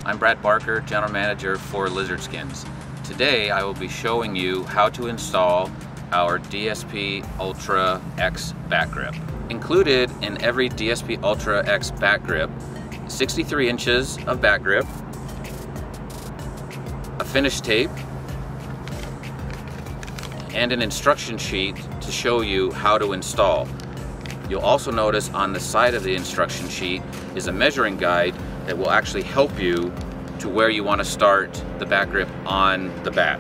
I'm Brad Barker, General Manager for Lizard Skins. Today I will be showing you how to install our DSP Ultra X back grip. Included in every DSP Ultra X back grip, 63 inches of back grip, a finish tape, and an instruction sheet to show you how to install. You'll also notice on the side of the instruction sheet is a measuring guide that will actually help you to where you want to start the back grip on the bat.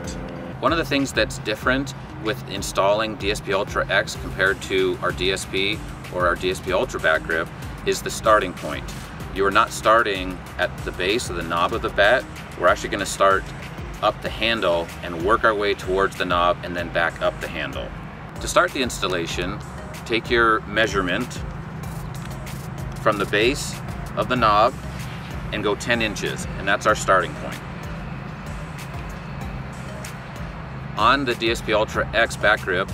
One of the things that's different with installing DSP Ultra X compared to our DSP or our DSP Ultra back grip is the starting point. You are not starting at the base of the knob of the bat. We're actually going to start up the handle and work our way towards the knob and then back up the handle. To start the installation, take your measurement from the base of the knob and go 10 inches, and that's our starting point. On the DSP Ultra X back grip,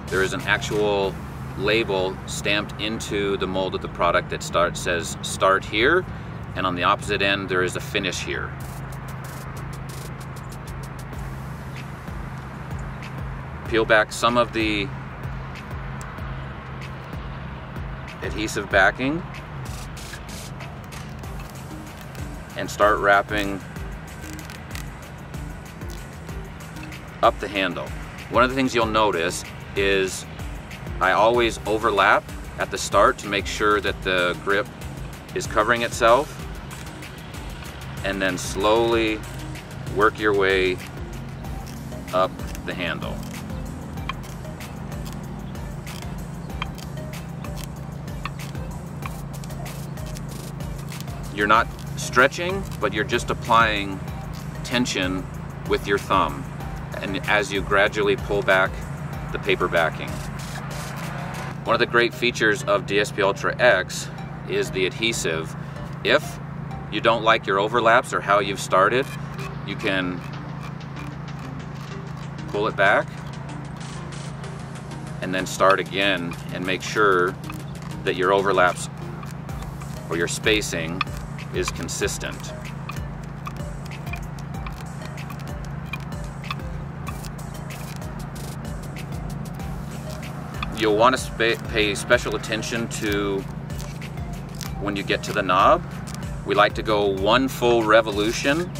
there is an actual label stamped into the mold of the product that says start here, and on the opposite end there is a finish here. Peel back some of the adhesive backing and start wrapping up the handle. One of the things you'll notice is I always overlap at the start to make sure that the grip is covering itself, and then slowly work your way up the handle. You're not stretching, but you're just applying tension with your thumb, and as you gradually pull back the paper backing. One of the great features of DSP Ultra X is the adhesive. If you don't like your overlaps or how you've started, you can pull it back and then start again and make sure that your overlaps or your spacing is consistent. You'll want to pay special attention to when you get to the knob. We like to go one full revolution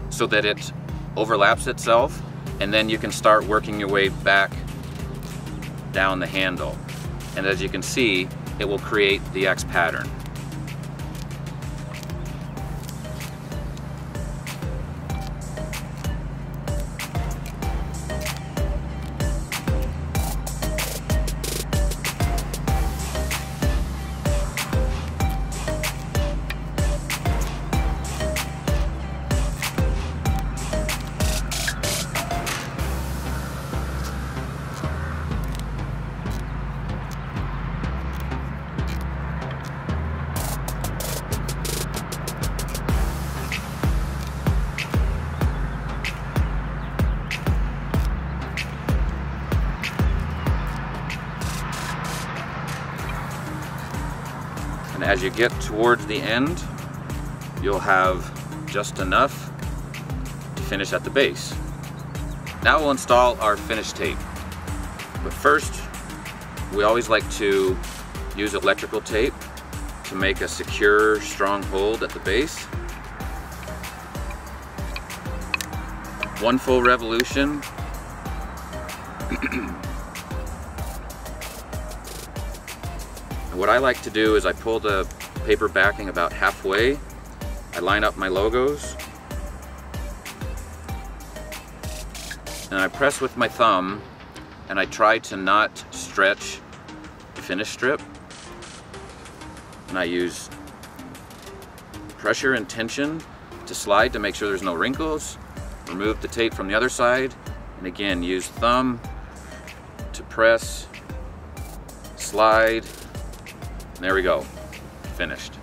so that it overlaps itself, and then you can start working your way back down the handle. And as you can see, it will create the X pattern. And as you get towards the end, you'll have just enough to finish at the base. Now we'll install our finish tape. But first, we always like to use electrical tape to make a secure, strong hold at the base. One full revolution. What I like to do is I pull the paper backing about halfway, I line up my logos, and I press with my thumb, and I try to not stretch the finish strip, and I use pressure and tension to slide to make sure there's no wrinkles, remove the tape from the other side, and again use thumb to press, slide. There we go, finished.